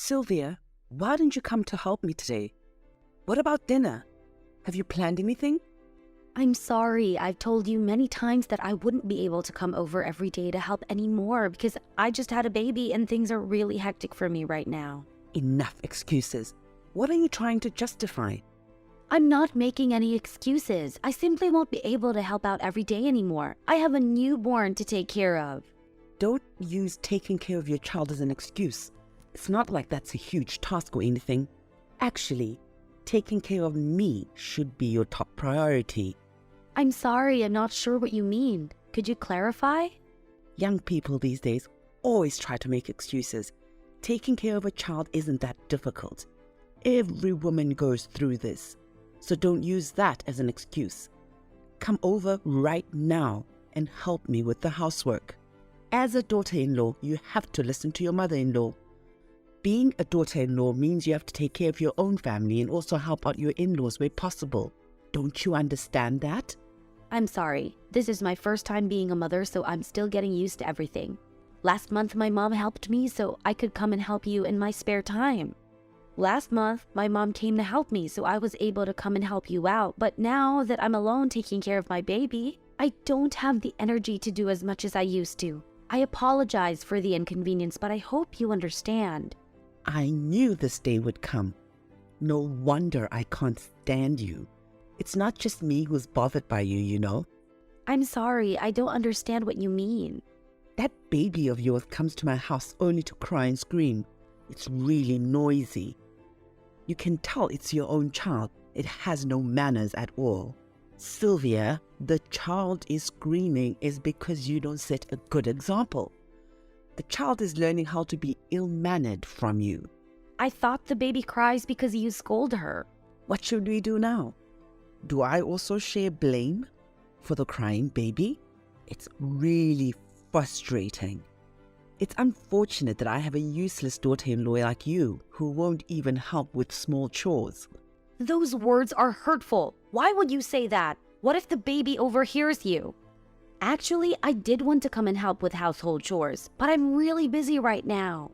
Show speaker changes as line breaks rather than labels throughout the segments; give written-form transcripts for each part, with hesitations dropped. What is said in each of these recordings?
Sylvia, why didn't you come to help me today? What about dinner? Have you planned anything?
I'm sorry. I've told you many times that I wouldn't be able to come over every day to help anymore because I just had a baby and things are really hectic for me right now.
Enough excuses. What are you trying to justify?
I'm not making any excuses. I simply won't be able to help out every day anymore. I have a newborn to take care of.
Don't use taking care of your child as an excuse. It's not like that's a huge task or anything. Actually, taking care of me should be your top priority.
I'm sorry, I'm not sure what you mean. Could you clarify?
Young people these days always try to make excuses. Taking care of a child isn't that difficult. Every woman goes through this, so don't use that as an excuse. Come over right now and help me with the housework. As a daughter-in-law, you have to listen to your mother-in-law. Being a daughter-in-law means you have to take care of your own family and also help out your in-laws where possible. Don't you understand that?
I'm sorry. This is my first time being a mother, so I'm still getting used to everything. Last month, my mom helped me so I could come and help you in my spare time. Last month, my mom came to help me so I was able to come and help you out. But now that I'm alone taking care of my baby, I don't have the energy to do as much as I used to. I apologize for the inconvenience, but I hope you understand.
I knew this day would come. No wonder I can't stand you. It's not just me who's bothered by you, you know.
I'm sorry, I don't understand what you mean.
That baby of yours comes to my house only to cry and scream. It's really noisy. You can tell it's your own child. It has no manners at all. Sylvia, the child is screaming is because you don't set a good example. The child is learning how to be ill-mannered from you.
I thought the baby cries because you scold her.
What should we do now? Do I also share blame for the crying baby? It's really frustrating. It's unfortunate that I have a useless daughter-in-law like you who won't even help with small chores.
Those words are hurtful. Why would you say that? What if the baby overhears you? Actually, I did want to come and help with household chores, but I'm really busy right now.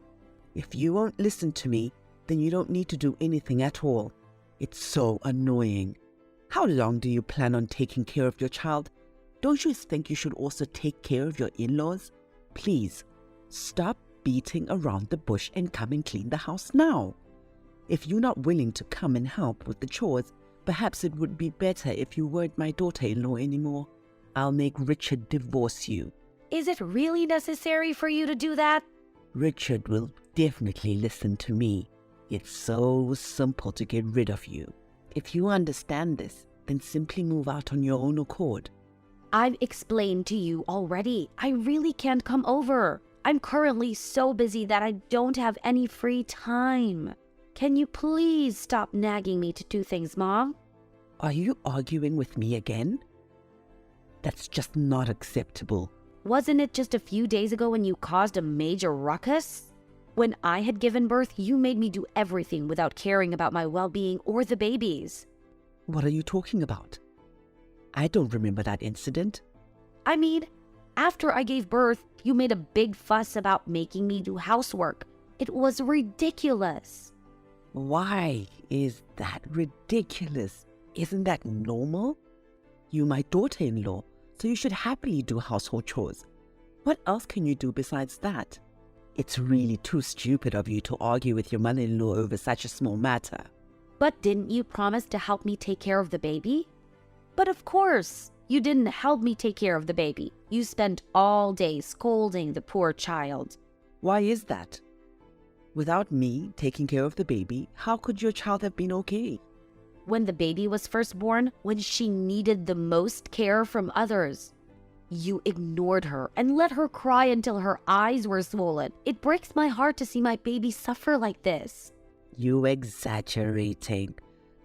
If you won't listen to me, then you don't need to do anything at all. It's so annoying. How long do you plan on taking care of your child? Don't you think you should also take care of your in-laws? Please, stop beating around the bush and come and clean the house now. If you're not willing to come and help with the chores, perhaps it would be better if you weren't my daughter-in-law anymore. I'll make Richard divorce you.
Is it really necessary for you to do that?
Richard will definitely listen to me. It's so simple to get rid of you. If you understand this, then simply move out on your own accord.
I've explained to you already. I really can't come over. I'm currently so busy that I don't have any free time. Can you please stop nagging me to do things, Mom?
Are you arguing with me again? That's just not acceptable.
Wasn't it just a few days ago when you caused a major ruckus? When I had given birth, you made me do everything without caring about my well-being or the babies.
What are you talking about? I don't remember that incident.
I mean, after I gave birth, you made a big fuss about making me do housework. It was ridiculous.
Why is that ridiculous? Isn't that normal? You're my daughter-in-law, so you should happily do household chores. What else can you do besides that? It's really too stupid of you to argue with your mother-in-law over such a small matter.
But didn't you promise to help me take care of the baby? But of course, you didn't help me take care of the baby. You spent all day scolding the poor child.
Why is that? Without me taking care of the baby, how could your child have been okay?
When the baby was first born, when she needed the most care from others, you ignored her and let her cry until her eyes were swollen. It breaks my heart to see my baby suffer like this.
You exaggerating.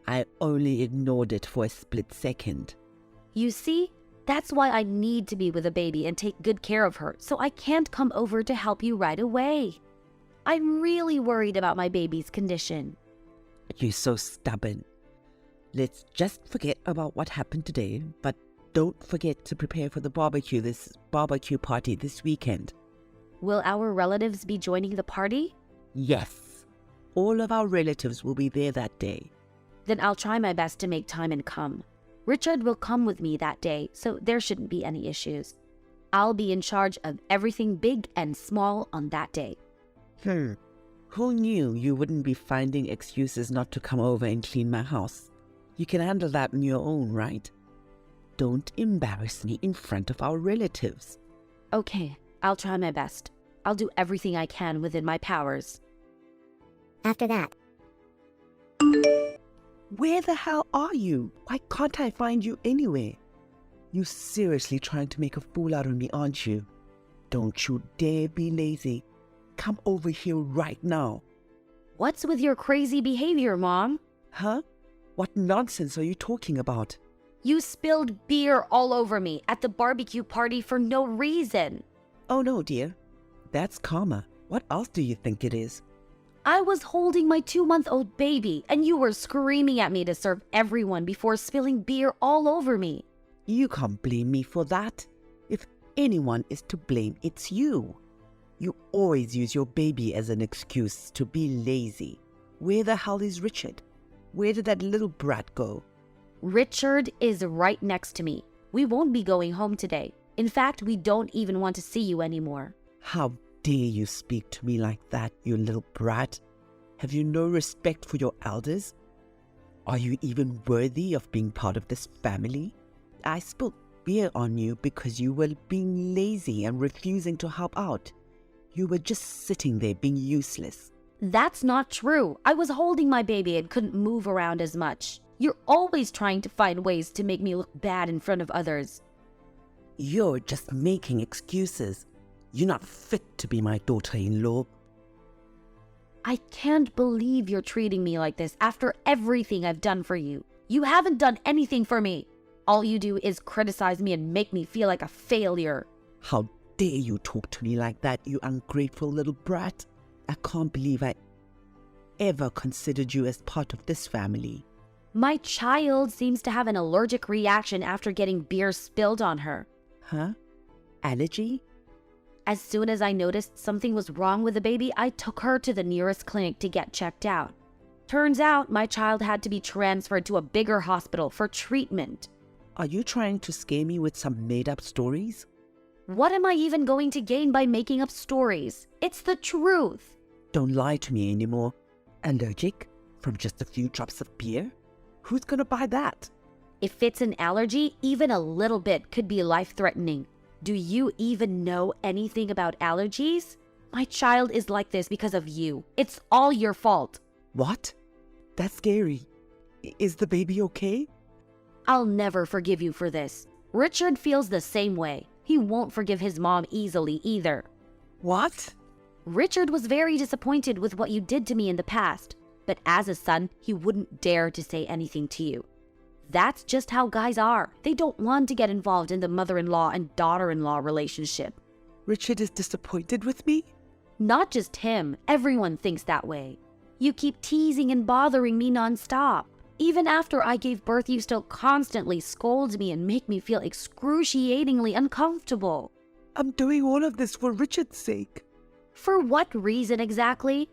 I only ignored it for a split second.
You see, that's why I need to be with the baby and take good care of her, so I can't come over to help you right away. I'm really worried about my baby's condition.
You're so stubborn. Let's just forget about what happened today, but don't forget to prepare for the barbecue party this weekend.
Will our relatives be joining the party?
Yes. all of our relatives will be there that day.
Then I'll try my best to make time and come. Richard will come with me that day, so there shouldn't be any issues. I'll be in charge of everything big and small on that day.
Who knew you wouldn't be finding excuses not to come over and clean my house? You can handle that on your own, right? Don't embarrass me in front of our relatives.
Okay, I'll try my best. I'll do everything I can within my powers.
After that,
Where the hell are you? Why can't I find you anywhere? You seriously trying to make a fool out of me, aren't you? Don't you dare be lazy. Come over here right now.
What's with your crazy behavior, Mom?
Huh? What nonsense are you talking about?
You spilled beer all over me at the barbecue party for no reason.
Oh no, dear. That's karma. What else do you think it is?
I was holding my 2-month-old baby, and you were screaming at me to serve everyone before spilling beer all over me.
You can't blame me for that. If anyone is to blame, it's you. You always use your baby as an excuse to be lazy. Where the hell is Richard? Where did that little brat go?
Richard is right next to me. We won't be going home today. In fact, we don't even want to see you anymore.
How dare you speak to me like that, you little brat? Have you no respect for your elders? Are you even worthy of being part of this family? I spilled beer on you because you were being lazy and refusing to help out. You were just sitting there being useless.
That's not true. I was holding my baby and couldn't move around as much. You're always trying to find ways to make me look bad in front of others.
You're just making excuses. You're not fit to be my daughter-in-law.
I can't believe you're treating me like this after everything I've done for you. You haven't done anything for me. All you do is criticize me and make me feel like a failure.
How dare you talk to me like that, you ungrateful little brat? I can't believe I ever considered you as part of this family.
My child seems to have an allergic reaction after getting beer spilled on her.
Huh? Allergy?
As soon as I noticed something was wrong with the baby, I took her to the nearest clinic to get checked out. Turns out my child had to be transferred to a bigger hospital for treatment.
Are you trying to scare me with some made-up stories?
What am I even going to gain by making up stories? It's the truth.
Don't lie to me anymore. Allergic? From just a few drops of beer? Who's gonna buy that?
If it's an allergy, even a little bit could be life-threatening. Do you even know anything about allergies? My child is like this because of you. It's all your fault.
What? That's scary. Is the baby okay?
I'll never forgive you for this. Richard feels the same way. He won't forgive his mom easily either.
What?
Richard was very disappointed with what you did to me in the past, but as a son, he wouldn't dare to say anything to you. That's just how guys are. They don't want to get involved in the mother-in-law and daughter-in-law relationship.
Richard is disappointed with me?
Not just him. Everyone thinks that way. You keep teasing and bothering me nonstop. Even after I gave birth, you still constantly scold me and make me feel excruciatingly uncomfortable.
I'm doing all of this for Richard's sake.
For what reason exactly?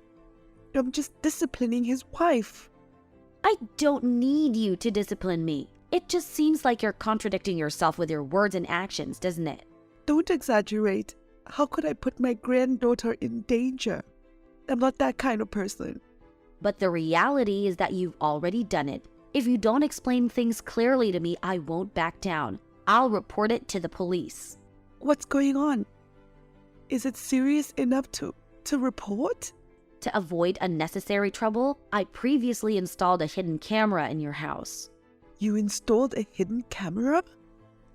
I'm just disciplining his wife.
I don't need you to discipline me. It just seems like you're contradicting yourself with your words and actions, doesn't it?
Don't exaggerate. How could I put my granddaughter in danger? I'm not that kind of person.
But the reality is that you've already done it. If you don't explain things clearly to me, I won't back down. I'll report it to the police.
What's going on? Is it serious enough to report?
To avoid unnecessary trouble, I previously installed a hidden camera in your house.
You installed a hidden camera?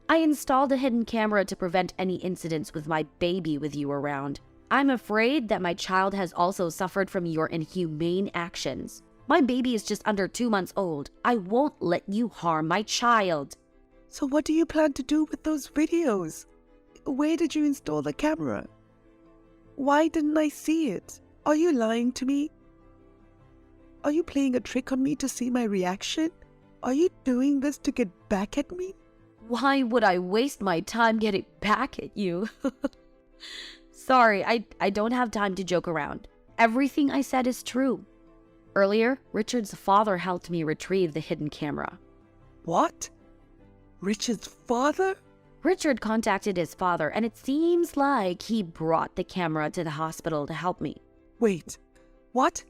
I installed a hidden camera to prevent any incidents with my baby with you around. I'm afraid that my child has also suffered from your inhumane actions. My baby is just under 2 months old. I won't let you harm my child.
So what do you plan to do with those videos? Where did you install the camera? Why didn't I see it? Are you lying to me? Are you playing a trick on me to see my reaction? Are you doing this to get back at me?
Why would I waste my time getting back at you? Sorry, I don't have time to joke around. Everything I said is true. Earlier, Richard's father helped me retrieve the hidden camera.
What? Richard's father?
Richard contacted his father, and it seems like he brought the camera to the hospital to help me.
Wait, what?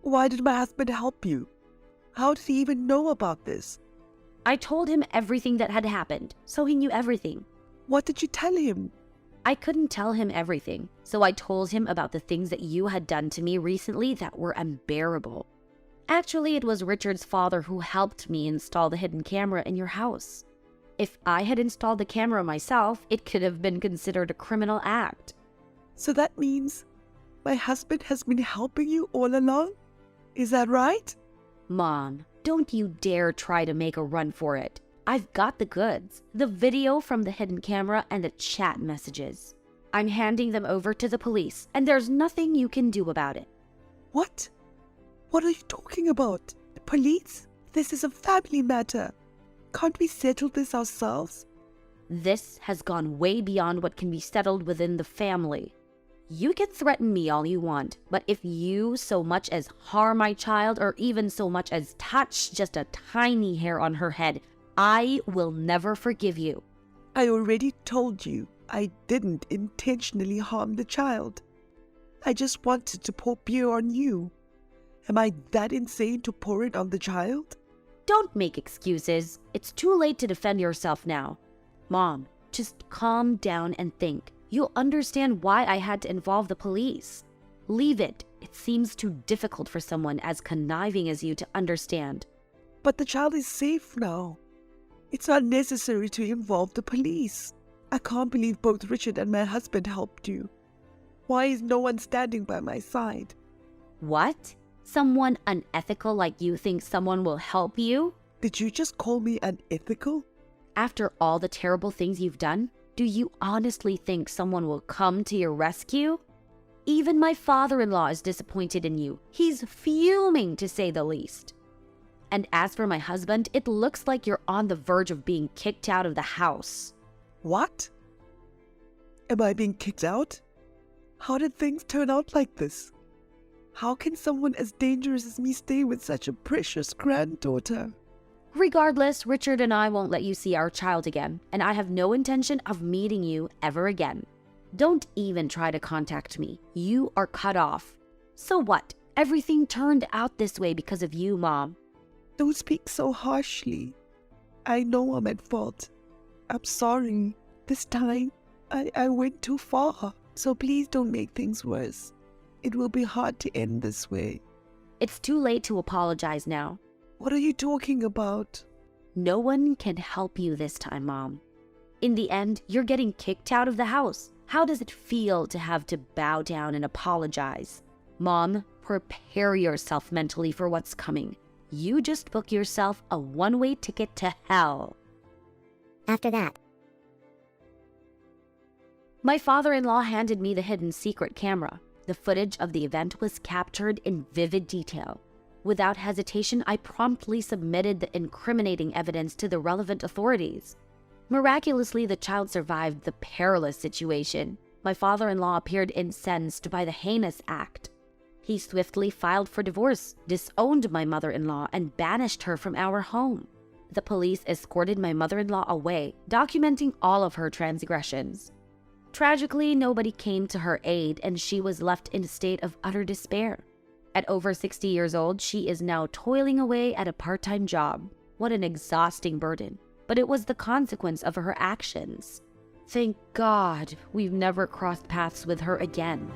Why did my husband help you? How did he even know about this?
I told him everything that had happened, so he knew everything.
What did you tell him?
I couldn't tell him everything, so I told him about the things that you had done to me recently that were unbearable. Actually, it was Richard's father who helped me install the hidden camera in your house. If I had installed the camera myself, it could have been considered a criminal act.
So that means my husband has been helping you all along? Is that right?
Mom, don't you dare try to make a run for it. I've got the goods, the video from the hidden camera and the chat messages. I'm handing them over to the police, and there's nothing you can do about it.
What? What are you talking about? The police? This is a family matter. Can't we settle this ourselves?
This has gone way beyond what can be settled within the family. You can threaten me all you want, but if you so much as harm my child or even so much as touch just a tiny hair on her head, I will never forgive you.
I already told you I didn't intentionally harm the child. I just wanted to pour beer on you. Am I that insane to pour it on the child?
Don't make excuses. It's too late to defend yourself now. Mom, just calm down and think. You'll understand why I had to involve the police. Leave it. It seems too difficult for someone as conniving as you to understand.
But the child is safe now. It's not necessary to involve the police. I can't believe both Richard and my husband helped you. Why is no one standing by my side?
What? Someone unethical like you thinks someone will help you?
Did you just call me unethical?
After all the terrible things you've done, do you honestly think someone will come to your rescue? Even my father-in-law is disappointed in you. He's fuming, to say the least. And as for my husband, it looks like you're on the verge of being kicked out of the house.
What? Am I being kicked out? How did things turn out like this? How can someone as dangerous as me stay with such a precious granddaughter?
Regardless, Richard and I won't let you see our child again, and I have no intention of meeting you ever again. Don't even try to contact me. You are cut off. So what? Everything turned out this way because of you, Mom.
Don't speak so harshly. I know I'm at fault. I'm sorry. This time, I went too far. So please don't make things worse. It will be hard to end this way.
It's too late to apologize now.
What are you talking about?
No one can help you this time, Mom. In the end, you're getting kicked out of the house. How does it feel to have to bow down and apologize? Mom, prepare yourself mentally for what's coming. You just book yourself a one-way ticket to hell.
After that,
My father-in-law handed me the hidden secret camera. The footage of the event was captured in vivid detail. Without hesitation, I promptly submitted the incriminating evidence to the relevant authorities. Miraculously, the child survived the perilous situation. My father-in-law appeared incensed by the heinous act. He swiftly filed for divorce, disowned my mother-in-law, and banished her from our home. The police escorted my mother-in-law away, documenting all of her transgressions. Tragically, nobody came to her aid, and she was left in a state of utter despair. At over 60 years old, she is now toiling away at a part-time job. What an exhausting burden. But it was the consequence of her actions. Thank God we've never crossed paths with her again.